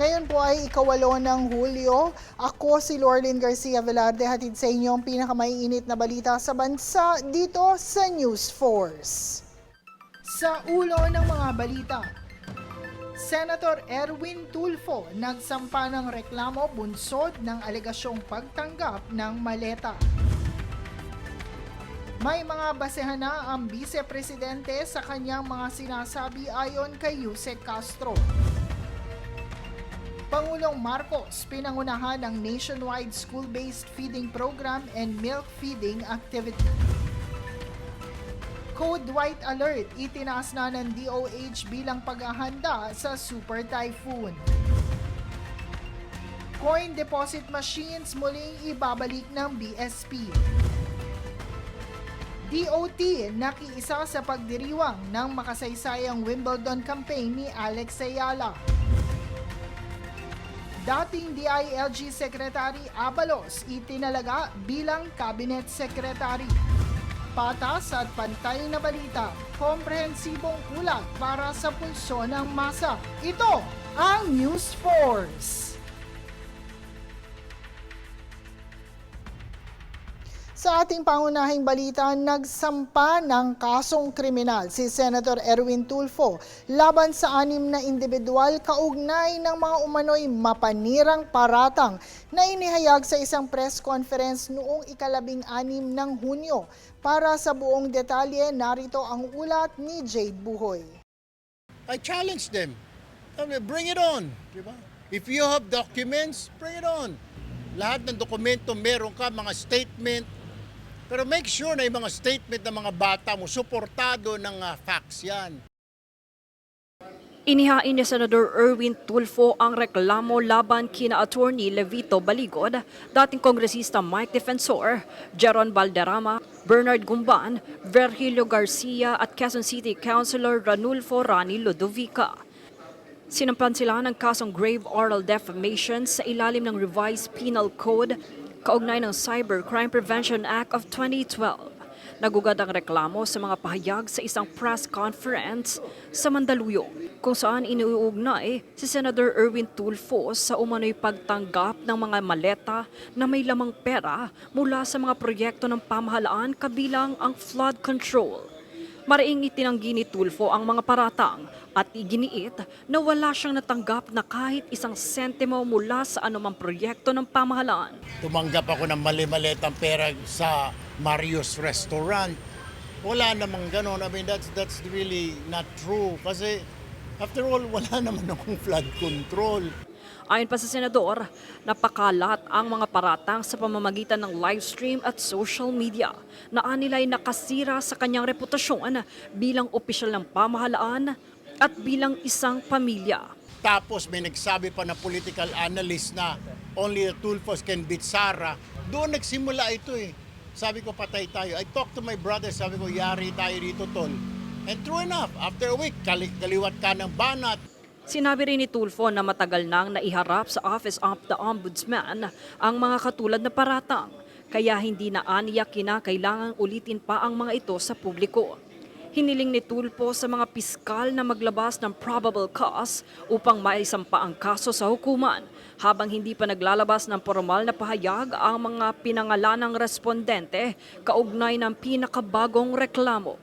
Ngayon po ay ika-8 ng Hulyo. Ako si Lorlyn Garcia Velarde, hatid sa inyo ang pinakamaiinit na balita sa bansa dito sa News Force. Sa ulo ng mga balita, Senator Erwin Tulfo nagsampa ng reklamo bunsod ng alegasyong pagtanggap ng maleta. May mga basehan na ang Vice-Presidente sa kanyang mga sinasabi ayon kay Yusek Castro. Pangulong Marcos pinangunahan ng nationwide school-based feeding program and milk feeding activity. Code White Alert itinaas na ng DOH bilang paghahanda sa Super Typhoon. Coin deposit machines muling ibabalik ng BSP. DOT nakiisa sa pagdiriwang ng makasaysayang Wimbledon campaign ni Alex Ayala. Dating DILG Secretary Abalos itinalaga bilang Cabinet Secretary. Patas at pantay na balita, komprehensibong ulat para sa pulso ng masa. Ito ang News Force. Sa ating pangunahing balita, nagsampa ng kasong kriminal si Senator Erwin Tulfo laban sa 6 na individual kaugnay ng mga umano'y mapanirang paratang na inihayag sa isang press conference noong ika-16 ng Hunyo. Para sa buong detalye, narito ang ulat ni Jade Buhoy. I challenge them. Bring it on. Diba? If you have documents, bring it on. Lahat ng dokumento meron ka, mga statement. Pero make sure na yung mga statement ng mga bata mo, suportado ng facts yan. Inihain ni Senador Erwin Tulfo ang reklamo laban kina Attorney Levito Baligod, dating Kongresista Mike Defensor, Jeron Valderrama, Bernard Gumban, Virgilio Garcia at Quezon City Councilor Ranulfo Rani Ludovica. Sinampan sila ng kasong grave oral defamation sa ilalim ng Revised Penal Code kaugnay ng Cybercrime Prevention Act of 2012. Nagugad ang reklamo sa mga pahayag sa isang press conference sa Mandaluyong, kung saan iniuugnay si Senator Erwin Tulfo sa umano'y pagtanggap ng mga maleta na may lamang pera mula sa mga proyekto ng pamahalaan kabilang ang flood control. Mariing itinanggi ni Tulfo ang mga paratang at iginiit na wala siyang natanggap na kahit isang sentimo mula sa anumang proyekto ng pamahalaan. Tumanggap ako ng mali-malitang pera sa Mario's Restaurant. Wala namang ganon. I mean, that's really not true. Kasi after all, wala naman akong flood control. Ayon pa sa Senador, napakalat ang mga paratang sa pamamagitan ng live stream at social media na anilay nakasira sa kanyang reputasyon bilang opisyal ng pamahalaan at bilang isang pamilya. Tapos may nagsabi pa na political analyst na only the Tulfos can beat Sara. Doon nagsimula ito eh. Sabi ko patay tayo. I talked to my brother, sabi ko yari tayo dito tol. And true enough, after a week, kaliwat ka ng banat. Sinabi rin ni Tulfo na matagal nang naiharap sa Office of the Ombudsman ang mga katulad na paratang, kaya hindi na aniya kinakailangang ulitin pa ang mga ito sa publiko. Hiniling ni Tulfo sa mga piskal na maglabas ng probable cause upang maisampa ang kaso sa hukuman, habang hindi pa naglalabas ng formal na pahayag ang mga pinangalanang respondente kaugnay ng pinakabagong reklamo.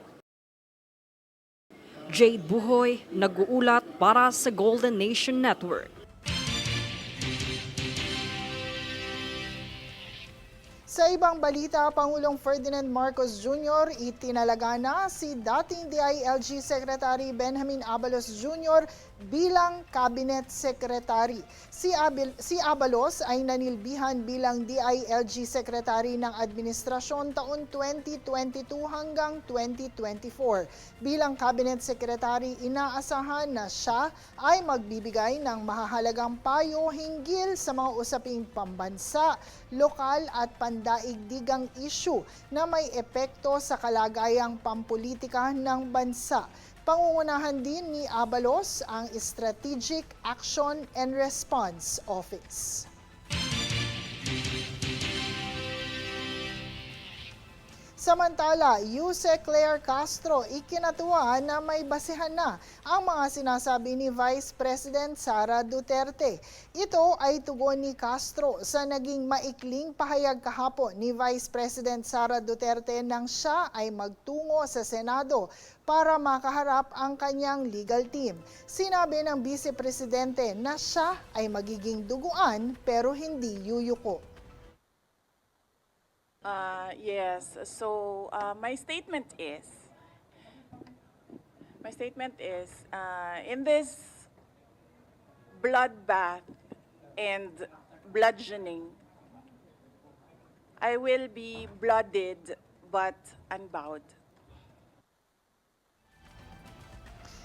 Jade Buhoy, nag-uulat para sa Golden Nation Network. Sa ibang balita, Pangulong Ferdinand Marcos Jr. itinalaga na si dating DILG Secretary Benjamin Abalos Jr. bilang Cabinet Secretary. Si Abalos ay nanilbihan bilang DILG Secretary ng Administrasyon taon 2022 hanggang 2024. Bilang Cabinet Secretary, inaasahan na siya ay magbibigay ng mahahalagang payo hinggil sa mga usaping pambansa, lokal at pandaigdigang issue na may epekto sa kalagayang pampolitika ng bansa. Pangungunahan din ni Abalos ang Strategic Action and Response Office. Samantala, Yuse Claire Castro ikinatuwa na may basihan na ang mga sinasabi ni Vice President Sara Duterte. Ito ay tugon ni Castro sa naging maikling pahayag kahapon ni Vice President Sara Duterte nang siya ay magtungo sa Senado para makaharap ang kanyang legal team. Sinabi ng Vice Presidente na siya ay magiging duguan pero hindi yuyuko. Yes. So my statement is, in this bloodbath and bludgeoning, I will be blooded but unbowed.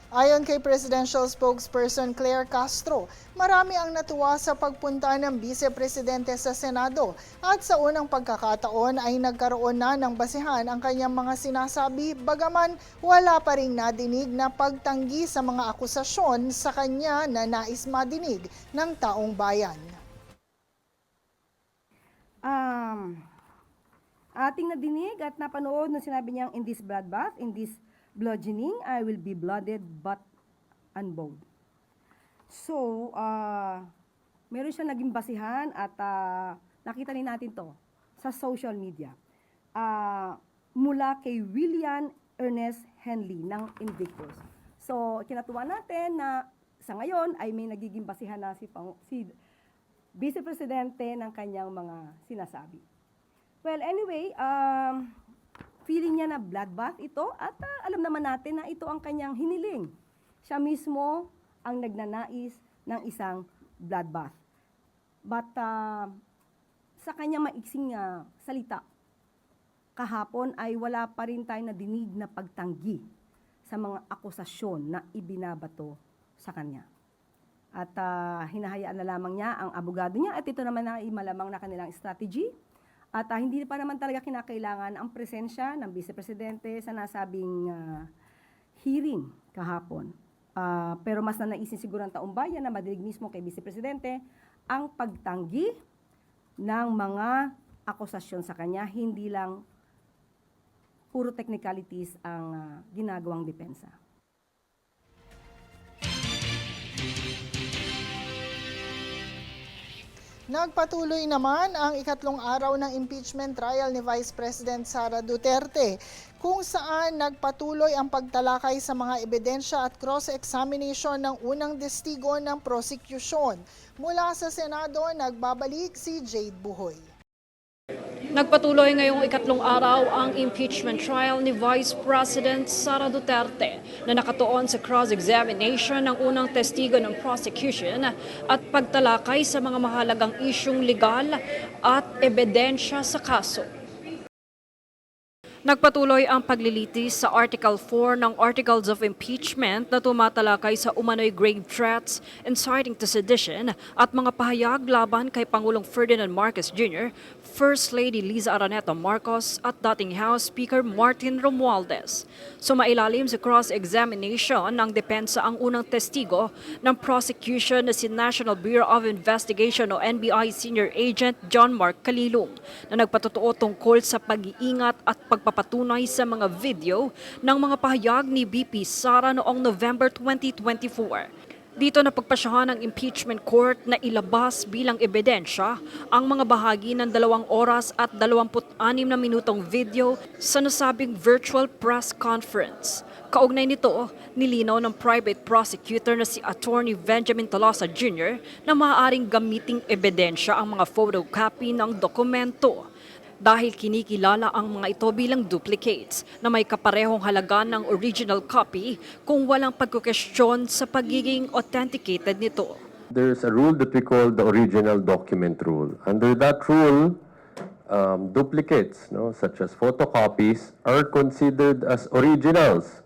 Ayon kay Presidential Spokesperson Claire Castro, marami ang natuwa sa pagpunta ng Vice Presidente sa Senado at sa unang pagkakataon ay nagkaroon na ng basihan ang kanyang mga sinasabi bagaman wala pa ring nadinig na pagtanggi sa mga akusasyon sa kanya na nais madinig ng taong bayan. Ating nadinig at napanood na sinabi niyang in this bloodbath, in this bludgeoning, I will be blooded but unbowed. So, meron siya naging basihan at nakita rin natin to sa social media. Mula kay William Ernest Henley ng Invictus. So, kinatuwa natin na sa ngayon ay may nagiging basihan na si Vice Presidente ng kanyang mga sinasabi. Well, anyway, feeling niya na bloodbath ito at alam naman natin na ito ang kanyang hiniling. Siya mismo ang nagnanais ng isang bloodbath. But sa kanyang maiksing salita, kahapon ay wala pa rin tayo nadinig na pagtanggi sa mga akusasyon na ibinabato sa kanya. At hinahayaan na lamang niya ang abogado niya at ito naman ay malamang na kanilang strategy. At hindi pa naman talaga kinakailangan ang presensya ng Vice Presidente sa nasabing hearing kahapon. Pero mas nanaisin siguro ang taong bayan na madinig mismo kay Vice Presidente ang pagtanggi ng mga akusasyon sa kanya, hindi lang puro technicalities ang ginagawang depensa. Nagpatuloy naman ang ikatlong araw ng impeachment trial ni Vice President Sara Duterte, kung saan nagpatuloy ang pagtalakay sa mga ebidensya at cross-examination ng unang testigo ng prosecution. Mula sa Senado, nagbabalik si Jade Buhoy. Nagpatuloy ngayong ikatlong araw ang impeachment trial ni Vice President Sara Duterte na nakatuon sa cross-examination ng unang testigo ng prosecution at pagtalakay sa mga mahalagang isyung legal at ebidensya sa kaso. Nagpatuloy ang paglilitis sa Article 4 ng Articles of Impeachment na tumatalakay sa umano'y grave threats, inciting to sedition at mga pahayag laban kay Pangulong Ferdinand Marcos Jr., First Lady Liza Araneta Marcos at dating House Speaker Martin Romualdez. Sumailalim sa cross-examination ng depensa ang unang testigo ng prosecution na si National Bureau of Investigation o NBI Senior Agent John Mark Calilong na nagpatotoo tungkol sa pag-iingat at pagpapatunay sa mga video ng mga pahayag ni VP Sara noong November 2024. Dito napagpasyahan ng impeachment court na ilabas bilang ebidensya ang mga bahagi ng 2 oras at 26 na minutong video sa nasabing virtual press conference. Kaugnay nito, nilinaw ng private prosecutor na si Attorney Benjamin Tolosa Jr. na maaaring gamiting ebidensya ang mga photocopy ng dokumento. Dahil kinikilala ang mga ito bilang duplicates na may kaparehong halaga ng original copy kung walang pagkukestyon sa pagiging authenticated nito. There's a rule that we call the original document rule. Under that rule, duplicates, such as photocopies, are considered as originals,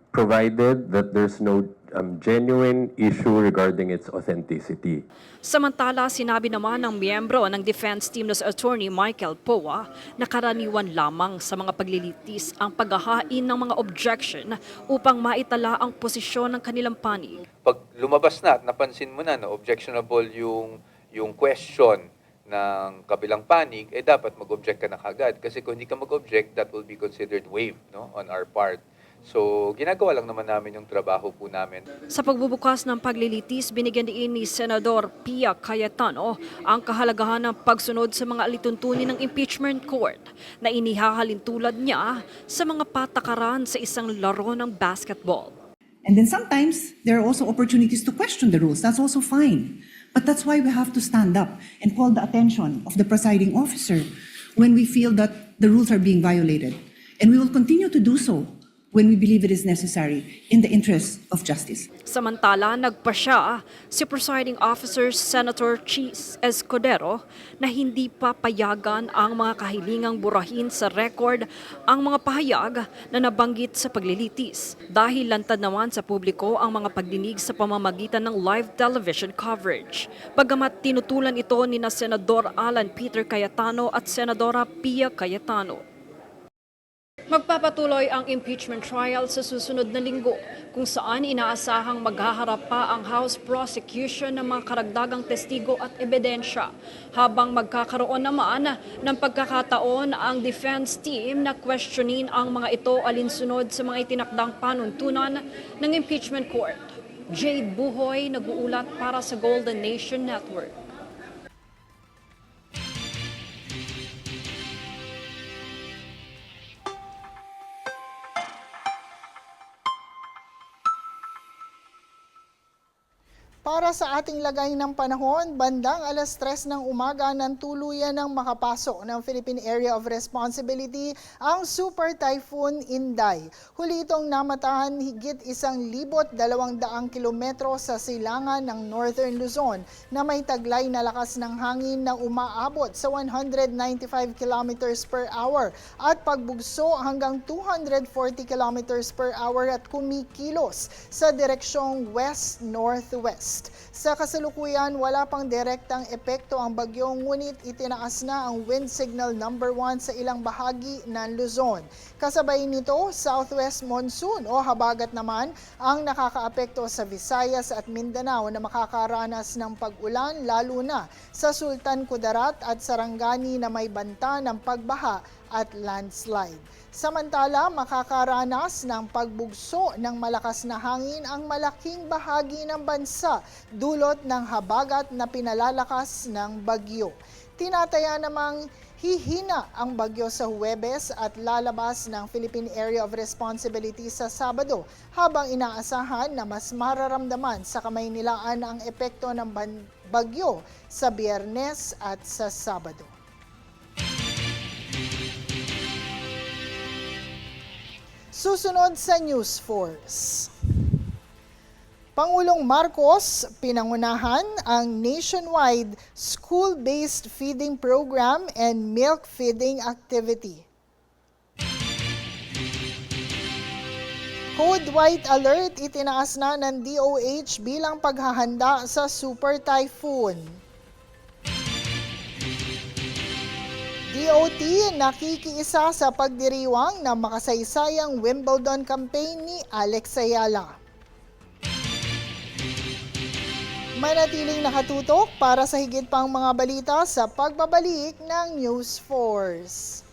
provided that there's no genuine issue regarding its authenticity. Samantala, sinabi naman ng miyembro ng defense team na si Attorney Michael Poa na karaniwan lamang sa mga paglilitis ang paghahain ng mga objection upang maitala ang posisyon ng kanilang panig. Pag lumabas na at napansin mo na objectionable yung question ng kabilang panig, dapat mag-object ka na kagad. Kasi kung hindi ka mag-object, that will be considered waive, no, on our part. So, ginagawa lang naman namin yung trabaho po namin. Sa pagbubukas ng paglilitis, binigyan din ni Senador Pia Cayetano ang kahalagahan ng pagsunod sa mga alituntunin ng impeachment court na inihahalin tulad niya sa mga patakaran sa isang laro ng basketball. And then sometimes there are also opportunities to question the rules. That's also fine. But that's why we have to stand up and call the attention of the presiding officer when we feel that the rules are being violated. And we will continue to do so when we believe it is necessary in the interest of justice. Samantala, nagpasya si Presiding Officer Senator Chis Escudero na hindi papayagan ang mga kahilingang burahin sa record ang mga pahayag na nabanggit sa paglilitis dahil lantad naman sa publiko ang mga pagdinig sa pamamagitan ng live television coverage. Bagamat tinutulan ito ni na Senador Alan Peter Cayetano at Senadora Pia Cayetano. Magpapatuloy ang impeachment trial sa susunod na linggo kung saan inaasahang maghaharap pa ang House prosecution ng mga karagdagang testigo at ebidensya habang magkakaroon naman ng pagkakataon ang defense team na questionin ang mga ito alinsunod sa mga itinakdang panuntunan ng impeachment court. Jade Buhoy nag-uulat para sa Golden Nation Network. Para sa ating lagay ng panahon, bandang alas 3 ng umaga nang tuluyan ng makapasok ng Philippine Area of Responsibility ang Super Typhoon Inday. Huli itong namatahan higit 1,200 kilometro sa silangan ng Northern Luzon na may taglay na lakas ng hangin na umaabot sa 195 kilometers per hour at pagbugso hanggang 240 kilometers per hour at kumikilos sa direksyong west-northwest. Sa kasalukuyan, wala pang direktang epekto ang bagyo ngunit itinaas na ang wind signal number 1 sa ilang bahagi ng Luzon. Kasabay nito, southwest monsoon o habagat naman ang nakakaapekto sa Visayas at Mindanao na makakaranas ng pag-ulan lalo na sa Sultan Kudarat at Sarangani na may banta ng pagbaha at landslide. Samantala, makakaranas ng pagbugso ng malakas na hangin ang malaking bahagi ng bansa dulot ng habagat na pinalalakas ng bagyo. Tinataya namang hihina ang bagyo sa Huwebes at lalabas ng Philippine Area of Responsibility sa Sabado habang inaasahan na mas mararamdaman sa Kamaynilaan ang epekto ng bagyo sa Biyernes at sa Sabado. Susunod sa News Force. Pangulong Marcos pinangunahan ang nationwide school-based feeding program and milk feeding activity. Code White Alert itinaas na ng DOH bilang paghahanda sa Super Typhoon. DOT nakikiisa sa pagdiriwang ng makasaysayang Wimbledon campaign ni Alex Ayala. Manatiling nakatutok para sa higit pang mga balita sa pagbabalik ng News Force.